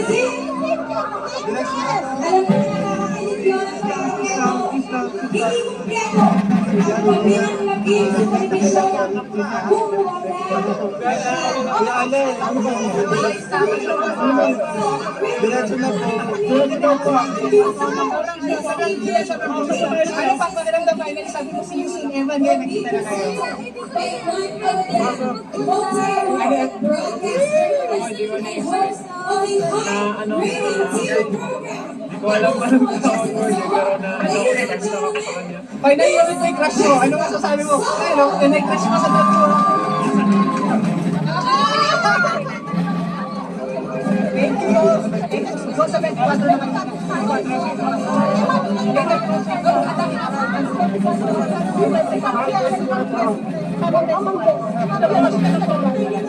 Alam mo, nakakakilig yun. Hindi kumpleto ang pagbilang lagi sa telebisyon kung Diretso na po. Ano pa pakiramdam ba? Sabi ko si Yusing Evan, ngayon nakita na kayo. Hindi ko alam pa nung tawag ko. Pero na text ako sa kanya. Pag naiulit mo yung crush mo, ano masasabi mo? Ano, nai-crush mo sa tatlo. Thank you. Go sa 24 naman. Go.